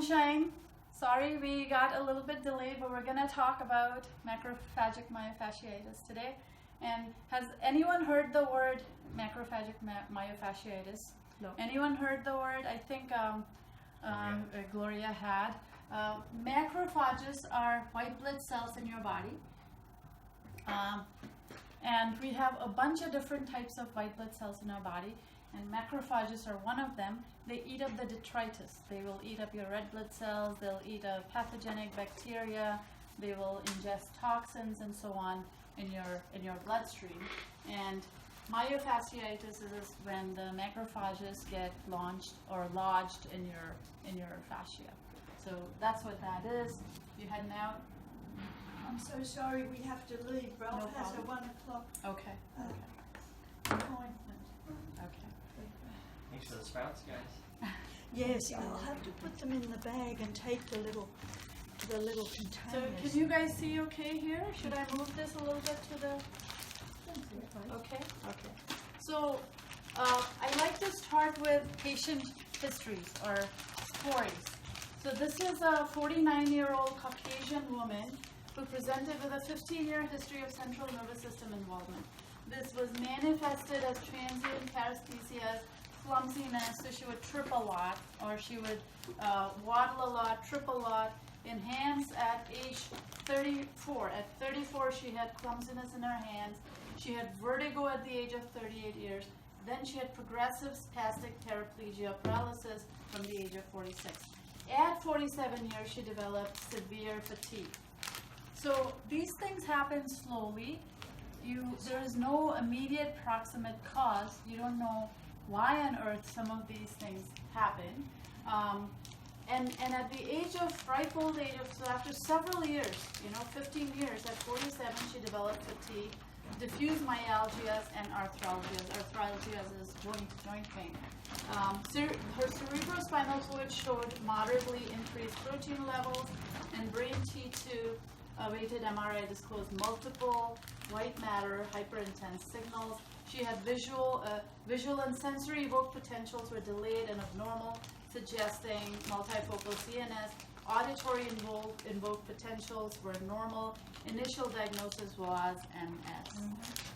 Sunshine. Sorry we got a little bit delayed, but we're going to talk about macrophagic myofasciitis today. And has anyone heard the word macrophagic myofasciitis? No. Anyone heard the word? I think Gloria had. Macrophages are white blood cells in your body. And we have a bunch of different types of white blood cells in our body, and macrophages are one of them. They eat up the detritus. They will eat up your red blood cells, they'll eat up pathogenic bacteria, they will ingest toxins and so on in your bloodstream. And myofasciitis is when the macrophages get launched or lodged in your fascia. So that's what that is. You heading out? I'm so sorry, we have to leave. Ralph has a 1 o'clock Okay. appointment. Okay. Thanks for the sprouts, guys. Yes, I'll have to put them in the bag and take the little So containers. can you guys see okay here? Should I move this a little bit to the... Okay? Okay. So I like to start with patient histories or stories. So this is a 49-year-old Caucasian woman who presented with a 15-year history of central nervous system involvement. This was manifested as transient paresthesia, clumsiness, so she would trip a lot, or she would waddle a lot, trip a lot. In hands at age 34. At 34, she had clumsiness in her hands. She had vertigo at the age of 38 years. Then she had progressive spastic paraplegia, paralysis from the age of 46. At 47 years, she developed severe fatigue. So these things happen slowly. There is no immediate proximate cause. You don't know why on earth some of these things happen. And at the ripe old age of, so after several years, 15 years, at 47, she developed fatigue, diffuse myalgias, and arthralgias. Arthralgias is joint pain. Her cerebrospinal fluid showed moderately increased protein levels, and brain T2 weighted MRI disclosed multiple white matter, hyperintense signals. She had visual and sensory evoked potentials were delayed and abnormal, suggesting multifocal CNS. Auditory invoked potentials were normal. Initial diagnosis was MS.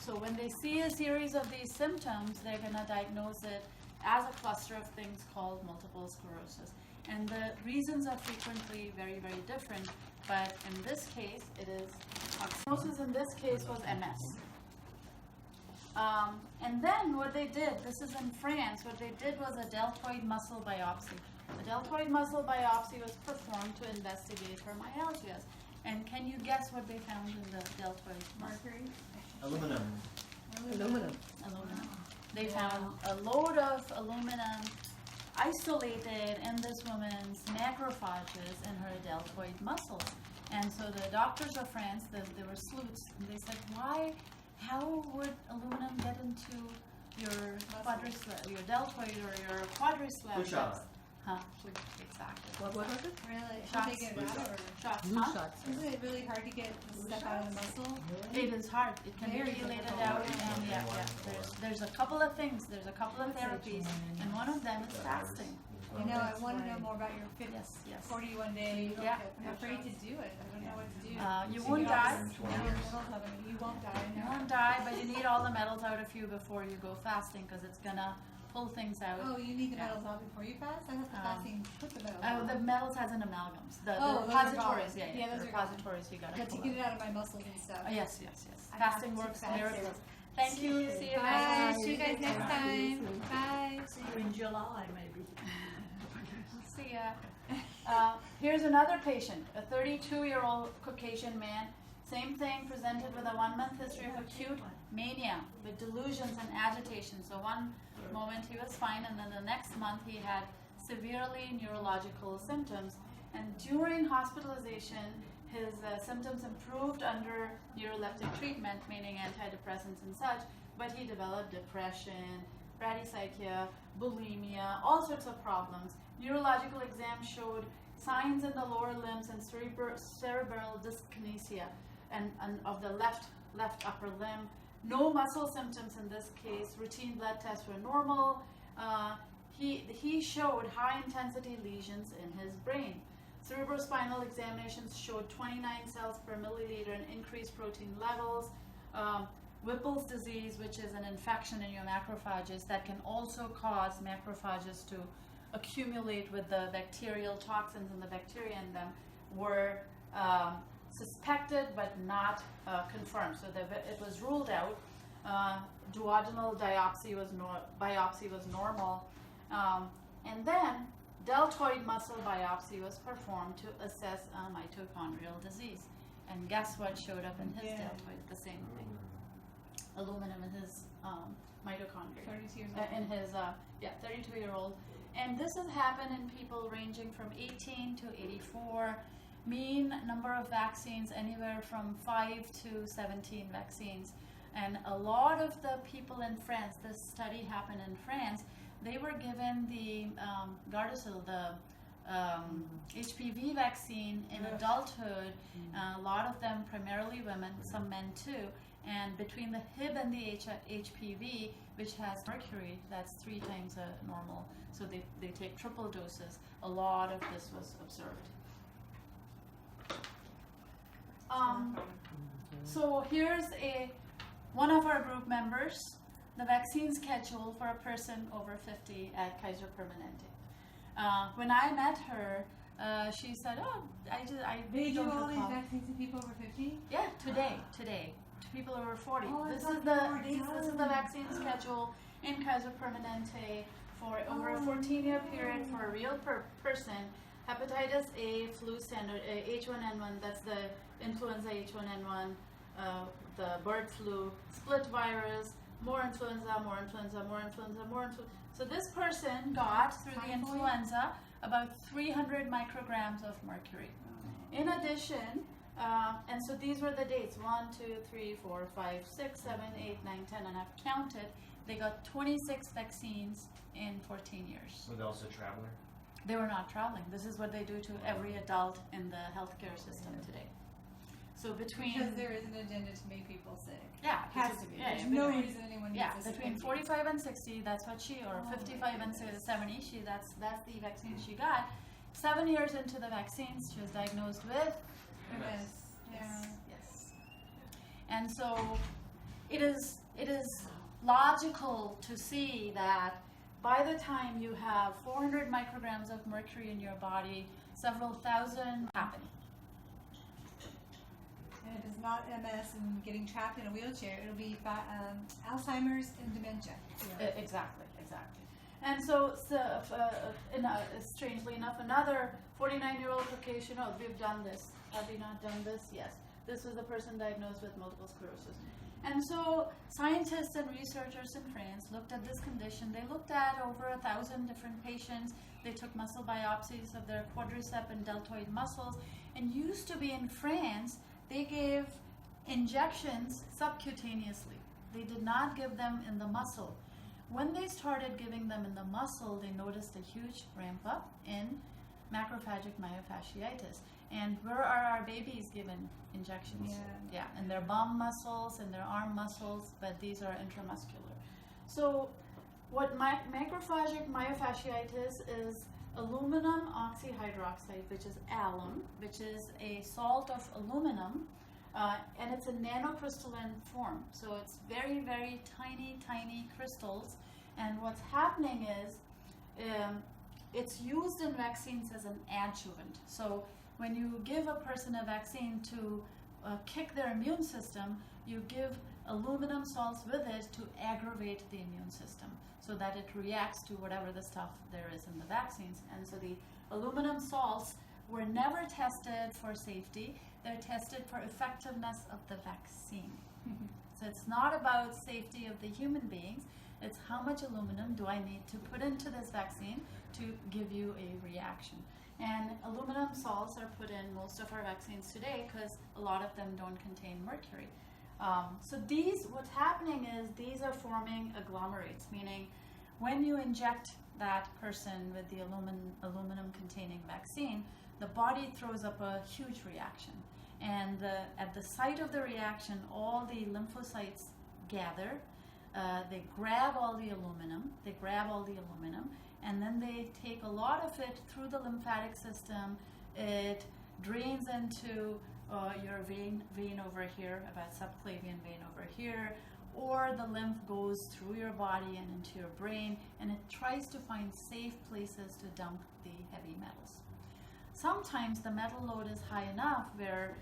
So when they see a series of these symptoms, they're going to diagnose it as a cluster of things called multiple sclerosis. And the reasons are frequently very, very different, but in this case, it is diagnosis in this case was MS. And then what they did, this is in France, what they did was a deltoid muscle biopsy. A deltoid muscle biopsy was performed to investigate her myalgias. And can you guess what they found in the deltoid mercury? Aluminum. They found a load of aluminum isolated in this woman's macrophages in her deltoid muscles. And so the doctors of France, they were sleuths, and they said, how would aluminum get into your quadriceps, your deltoid or your quadriceps? Flu shot. Huh? Exactly. What was it? Really? Shots. Should they get it out or? Shots. Blue Huh? shots. Isn't it really hard to get the stuff out of the muscle? It is hard. It can be Very related difficult. out, and yeah. There's a couple of things. There's a couple of therapies, and one of them is fasting. I know, I want to know more about your Yes. 41 day. Yeah. I'm afraid to do it. I don't know what to do. You So won't got die. this- You won't die. You No. won't die, but you need all the metals out of you before you go fasting, because it's gonna pull things out. Oh, you need the metals out before you fast? I thought the fasting put the metals Oh, out. the metals has an amalgams. The Oh, those are repositories, gone. yeah, Yeah, those the are gone. repositories you gotta But to pull get out. it out of my muscles and stuff. Yes. I Fasting have to works fast. miracles. Thank you. See you Bye. next See you guys next time. Bye. See you in July, maybe. See ya. Here's another patient, a 32-year-old Caucasian man. Same thing, presented with a 1-month history of acute mania with delusions and agitation. So one moment he was fine, and then the next month he had severely neurological symptoms. And during hospitalization, his symptoms improved under neuroleptic treatment, meaning antidepressants and such, but he developed depression, bradycardia, bulimia, all sorts of problems. Neurological exams showed signs in the lower limbs and cerebral dyskinesia and of the left upper limb. No muscle symptoms in this case. Routine blood tests were normal. he showed high intensity lesions in his brain. Cerebrospinal examinations showed 29 cells per milliliter and increased protein levels. Whipple's disease, which is an infection in your macrophages that can also cause macrophages to accumulate with the bacterial toxins and the bacteria in them, were suspected but not confirmed. So it was ruled out. Duodenal biopsy was normal. And then deltoid muscle biopsy was performed to assess mitochondrial disease. And guess what showed up in his deltoid? The same thing. Aluminum in his mitochondria. 32 years old. In his 32-year-old. And this has happened in people ranging from 18 to 84. Mean number of vaccines anywhere from 5 to 17 vaccines. And a lot of the people in France, this study happened in France, they were given the Gardasil, the HPV vaccine in adulthood. A lot of them, primarily women, some men too. And between the Hib and the HPV, which has mercury, that's 3 times normal. So they take triple doses. A lot of this was observed. So here's one of our group members, the vaccine schedule for a person over 50 at Kaiser Permanente. When I met her, she said, "Oh, I really They do don't all these recall." vaccines to people over 50? Yeah, today, to people over 40. Oh, I this thought is they the were this is the vaccine schedule in Kaiser Permanente for over a 14-year period for a real person. Hepatitis A, flu standard, H1N1, that's the influenza H1N1, the bird flu, split virus, more influenza. So this person got, through the Typhoid? influenza, about 300 micrograms of mercury. In addition, and so these were the dates, 1, 2, 3, 4, 5, 6, 7, 8, 9, 10, and I've counted. They got 26 vaccines in 14 years. Were they also traveler? They were not traveling. This is what they do to every adult in the healthcare system today. So between... Because there is an agenda to make people sick. Yeah. Has because- to be. yeah, There's no between- reason anyone needs Yeah, this. between 45 and 60, that's what she, or Oh, 55 my and goodness. 70, that's the vaccine she got. 7 years into the vaccines, she was diagnosed with MS. Yeah. Yes. And so it is logical to see that by the time you have 400 micrograms of mercury in your body, several thousand happen. And it is not MS and getting trapped in a wheelchair. It'll be Alzheimer's and dementia. Exactly. And so, strangely enough, another 49-year-old Caucasian, we've done this. Have we not done this? Yes. This was a person diagnosed with multiple sclerosis. And so scientists and researchers in France looked at this condition. They looked at over 1,000 different patients. They took muscle biopsies of their quadricep and deltoid muscles. And used to be in France, they gave injections subcutaneously. They did not give them in the muscle. When they started giving them in the muscle, they noticed a huge ramp up in macrophagic myofasciitis. And where are our babies given injections? Yeah, in their bum muscles, in their arm muscles, but these are intramuscular. So what macrophagic myofasciitis is aluminum oxyhydroxide, which is alum, which is a salt of aluminum, and it's a nanocrystalline form. So it's very, very tiny crystals. And what's happening is it's used in vaccines as an adjuvant. So when you give a person a vaccine to kick their immune system, you give aluminum salts with it to aggravate the immune system so that it reacts to whatever the stuff there is in the vaccines. And so the aluminum salts were never tested for safety. They're tested for effectiveness of the vaccine. So it's not about safety of the human beings. It's how much aluminum do I need to put into this vaccine to give you a reaction. And aluminum salts are put in most of our vaccines today because a lot of them don't contain mercury. So what's happening is these are forming agglomerates, meaning when you inject that person with the aluminum-containing vaccine, the body throws up a huge reaction. And at the site of the reaction, all the lymphocytes gather. they grab all the aluminum, and then they take a lot of it through the lymphatic system. It drains into your vein over here, about subclavian vein over here, or the lymph goes through your body and into your brain, and it tries to find safe places to dump the heavy metals. Sometimes the metal load is high enough where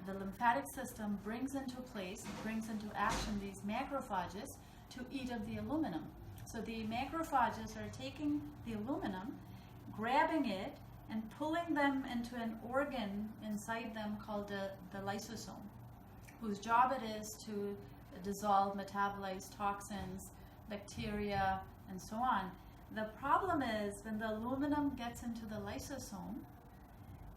the lymphatic system brings into action these macrophages to eat up the aluminum. So the macrophages are taking the aluminum, grabbing it, and pulling them into an organ inside them called the lysosome, whose job it is to dissolve metabolized toxins, bacteria, and so on. The problem is when the aluminum gets into the lysosome,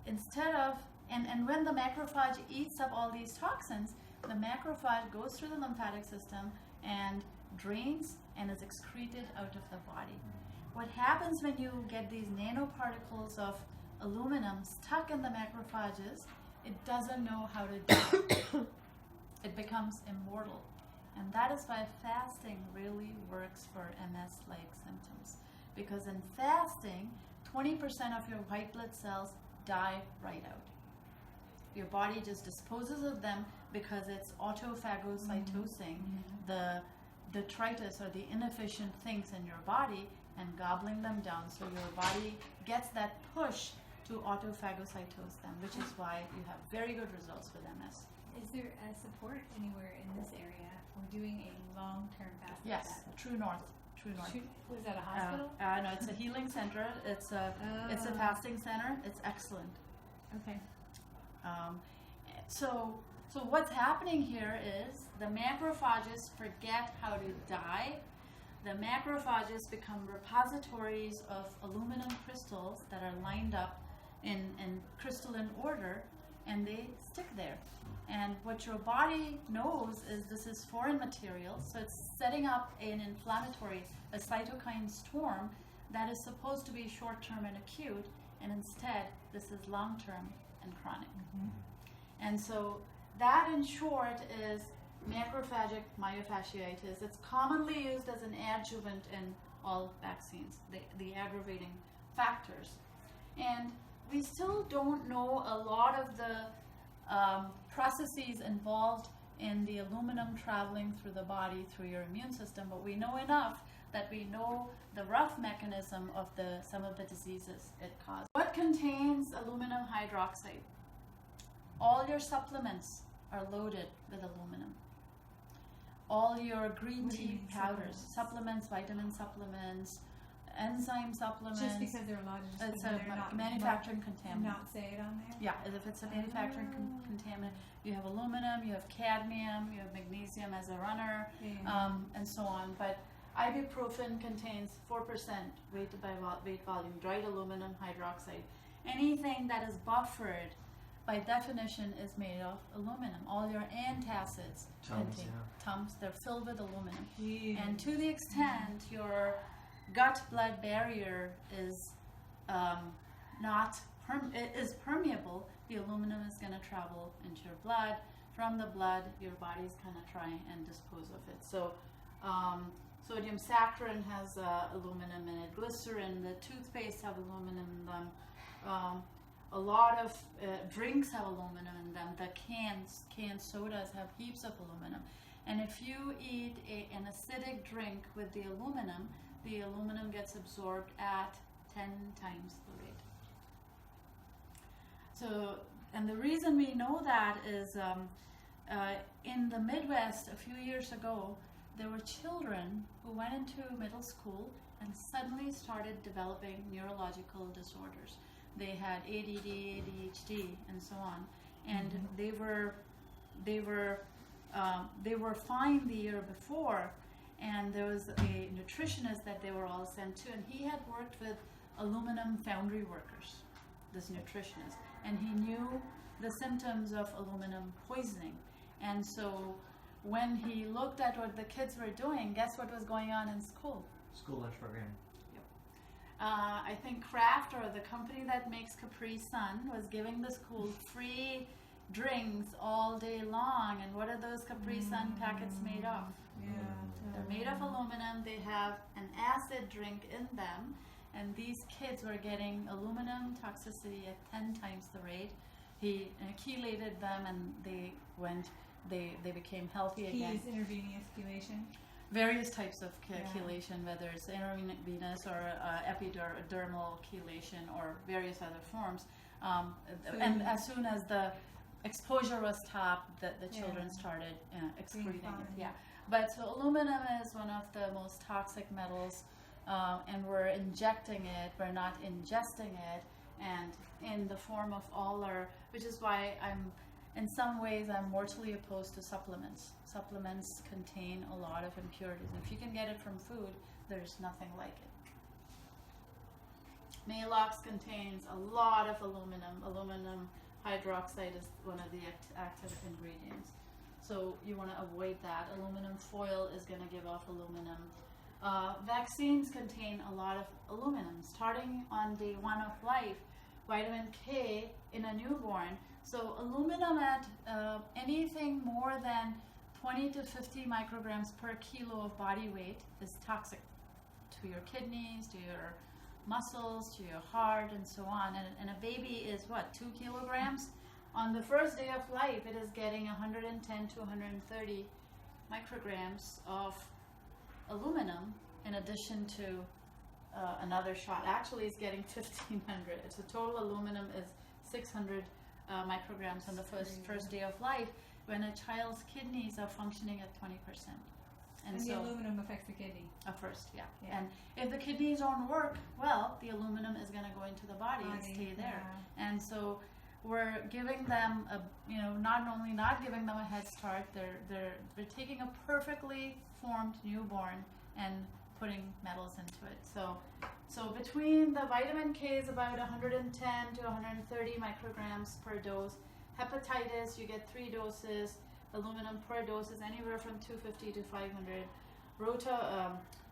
instead of, and when the macrophage eats up all these toxins, the macrophage goes through the lymphatic system and drains and is excreted out of the body. What happens when you get these nanoparticles of aluminum stuck in the macrophages, it doesn't know how to do it. It becomes immortal. And that is why fasting really works for MS-like symptoms. Because in fasting, 20% of your white blood cells die right out. Your body just disposes of them because it's autophagocytosing the detritus or the inefficient things in your body and gobbling them down. So your body gets that push to autophagocytose them, which is why you have very good results with MS. Is there a support anywhere in this area for doing a long-term fast? Yes, like that? True North. Was that a hospital? No, it's a healing center. It's a fasting center. It's excellent. Okay. So what's happening here is the macrophages forget how to die. The macrophages become repositories of aluminum crystals that are lined up in crystalline order, and they stick there. And what your body knows is this is foreign material, so it's setting up an inflammatory, a cytokine storm that is supposed to be short-term and acute, and instead this is long-term and chronic. And so that, in short, is macrophagic myofasciitis. It's commonly used as an adjuvant in all vaccines, the aggravating factors. And we still don't know a lot of the processes involved in the aluminum traveling through the body, through your immune system, but we know enough that we know the rough mechanism of some of the diseases it causes. What contains aluminum hydroxide? All your supplements are loaded with aluminum. All your green tea powders, supplements, vitamin supplements, enzyme supplements. Just because they're allowed to just it's put a them there, not manufacturing contaminant. not say it on there? Yeah, if it's a manufacturing contaminant, you have aluminum, you have cadmium, you have magnesium as a runner, and so on. But ibuprofen contains 4% weight volume, dried aluminum hydroxide. Anything that is buffered, by definition, is made of aluminum. All your antacids contain Tums, they're filled with aluminum. And to the extent your gut-blood barrier is is permeable, the aluminum is going to travel into your blood. From the blood, your body's going to try and dispose of it. So sodium saccharin has aluminum in it. Glycerin, the toothpaste have aluminum in them. A lot of drinks have aluminum in them. The canned sodas have heaps of aluminum. And if you eat an acidic drink with the aluminum gets absorbed at 10 times the rate. So, and the reason we know that is in the Midwest a few years ago, there were children who went into middle school and suddenly started developing neurological disorders. They had ADD, ADHD, and so on, and they were fine the year before. And there was a nutritionist that they were all sent to, and he had worked with aluminum foundry workers, this nutritionist, and he knew the symptoms of aluminum poisoning. And so when he looked at what the kids were doing, guess what was going on in school? School lunch program. Yep. I think Kraft, or the company that makes Capri Sun, was giving the school free drinks all day long. And what are those Capri Sun packets made of? They're made of aluminum. They have an acid drink in them, and these kids were getting aluminum toxicity at 10 times the rate. He chelated them, and they became healthy again. He used intravenous chelation. Various types of chelation, whether it's intravenous or epidermal chelation or various other forms. And as soon as the exposure was stopped, the children started excreting it. Yeah. But so aluminum is one of the most toxic metals, and we're injecting it, we're not ingesting it, and in the form of which is why in some ways I'm mortally opposed to supplements. Supplements contain a lot of impurities. If you can get it from food, there's nothing like it. Maalox contains a lot of aluminum. Aluminum hydroxide is one of the active ingredients. So you want to avoid that. Aluminum foil is going to give off aluminum. Vaccines contain a lot of aluminum. Starting on day 1 of life, vitamin K in a newborn. So aluminum at anything more than 20 to 50 micrograms per kilo of body weight is toxic to your kidneys, to your muscles, to your heart, and so on. And a baby is what, 2 kilograms? On the first day of life, it is getting 110 to 130 micrograms of aluminum in addition to another shot. Actually, it's getting 1,500. So total aluminum is 600 micrograms on the first day of life, when a child's kidneys are functioning at 20%. And the aluminum affects the kidney. At first, yeah. And if the kidneys don't work well, the aluminum is going to go into the body and stay there. Yeah. And so we're giving them not only not giving them a head start, they're taking a perfectly formed newborn and putting metals into it. So between the vitamin K is about 110 to 130 micrograms per dose. Hepatitis, you get 3 doses. Aluminum per dose is anywhere from 250 to 500.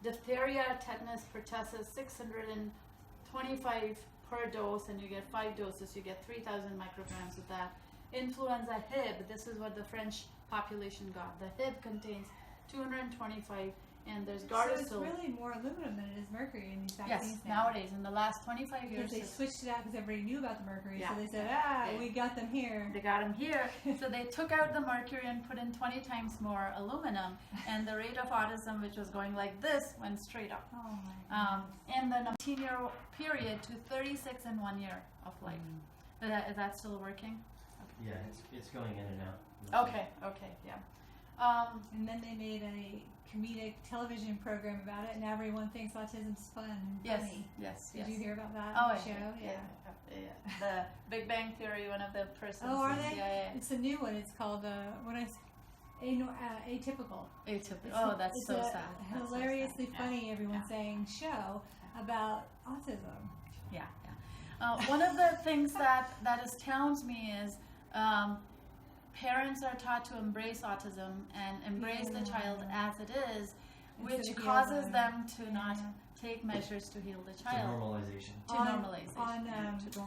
Diphtheria, tetanus, pertussis, 625 per dose, and you get 5 doses. You get 3,000 micrograms of that. Influenza Hib, this is what the French population got. The Hib contains 225, and there's Gardasil. So it's really more aluminum than it is mercury in these vaccines. Yes, nowadays, in the last 25 years. Because they switched it out because everybody knew about the mercury, Yeah. so they said, we got them here. They got them here. So they took out the mercury and put in 20 times more aluminum, and the rate of autism, which was going like this, went straight up. Oh my In the 19-year period to 36 in 1 year of life. Is that still working? Yeah, it's going in and out. Okay, yeah. And then they made a comedic television program about it, and everyone thinks autism's fun and funny. Yes. Did you hear about that on the show? Yeah. The Big Bang Theory, one of the persons. Oh, are they? Yeah. It's a new one. It's called Atypical. Atypical. Oh, that's so sad. Hilariously so sad. funny, everyone's saying, show about autism. Yeah. One of the things that astounds me is parents are taught to embrace autism and embrace the child as it is, which causes them to not take measures to heal the child. Normalization. On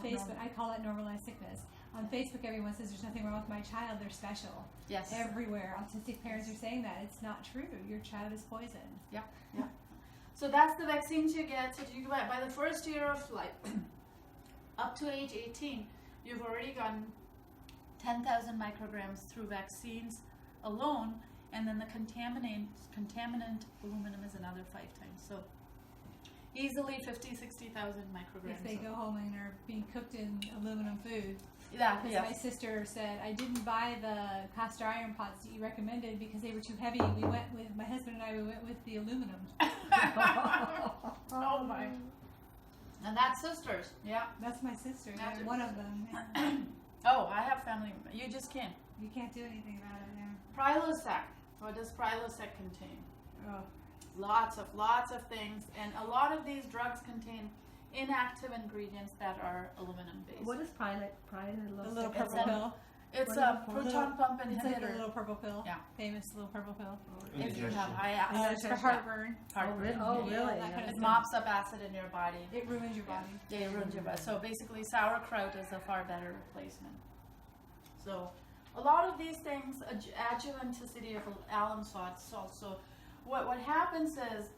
Facebook, I call it normalized sickness. On Facebook, everyone says there's nothing wrong with my child, they're special. Yes. Everywhere, autistic parents are saying that. It's not true. Your child is poison. Yeah. So that's the vaccines you get. So you get by the first year of life, up to age 18, you've already gotten 10,000 micrograms through vaccines alone, and then the contaminant aluminum is another 5 times. So easily 60,000 micrograms. If they go home and are being cooked in aluminum food. Yeah. My sister said, I didn't buy the cast iron pots that you recommended because they were too heavy. We went with, my husband and I, we went with the aluminum. Oh my. And that's sisters. Yeah. That's my sister. That's your one of them. Yeah. Oh, I have family. You just can't. You can't do anything about it. Yeah. Prilosec. What does Prilosec contain? Oh. Lots of things, and a lot of these drugs contain inactive ingredients that are aluminum based. What is Prilosec? The little purple pill. It's a proton pump inhibitor. It's like the little purple pill. Yeah. Famous little purple pill. If you have high It's acid, for heartburn. really? That kind of It stuff. mops up acid in your body. It ruins your body. Yeah, it ruins your body. So basically, sauerkraut is a far better replacement. So a lot of these things, adjuvanticity of alum salts also what happens is,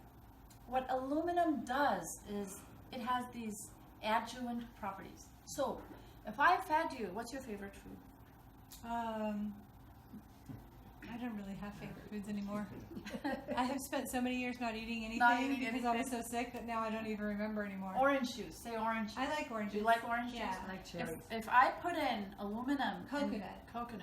what aluminum does is it has these adjuvant properties. So, if I fed you, what's your favorite food? I don't really have favorite foods anymore. I have spent so many years not eating anything Not eating because I was anything. so sick that now I don't even remember anymore. Orange juice. Say orange juice. I like orange Do you juice. like orange juice? Yeah. I like cherries. If I put in aluminum, coconut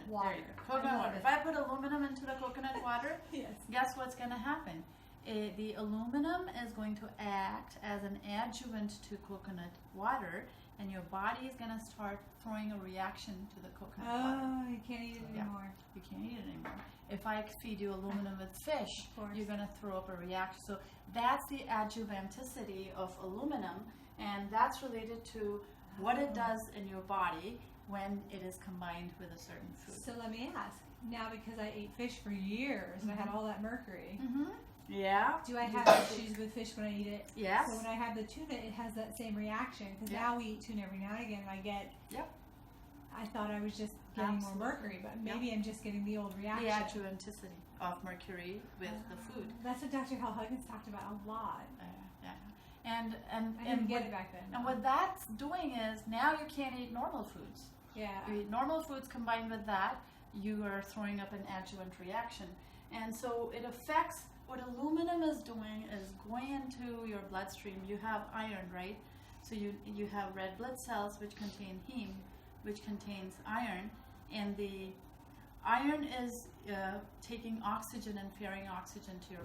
Water. there you go. I Coconut love water. it. If I put aluminum into the coconut water, Yes. guess what's going to happen? The aluminum is going to act as an adjuvant to coconut water, and your body is going to start throwing a reaction to the coconut water. Oh, you can't eat it Yeah. anymore. You can't eat it anymore. If I feed you aluminum with fish, Of course. you're going to throw up a reaction. So that's the adjuvanticity of aluminum, and that's related to what it does in your body when it is combined with a certain food. So let me ask. Now, because I ate fish for years and I had all that mercury, Mm-hmm. Yeah. do I have issues with fish when I eat it? Yes. So when I have the tuna, it has that same reaction. Because Yeah. now we eat tuna every now and again, and I get. Yep. I thought I was just getting Absolutely. more mercury, but maybe I'm just getting the old The reaction. adjuvanticity of mercury with the food. That's what Dr. Hal Huggins talked about a lot. Yeah. And I didn't get what, it back then. and what that's doing is now you can't eat normal foods. Yeah. You eat normal foods combined with that, you are throwing up an adjuvant reaction. And so it affects, what aluminum is doing is going into your bloodstream. You have iron, right? So you have red blood cells which contain heme, which contains iron, and the iron is taking oxygen and ferrying oxygen to your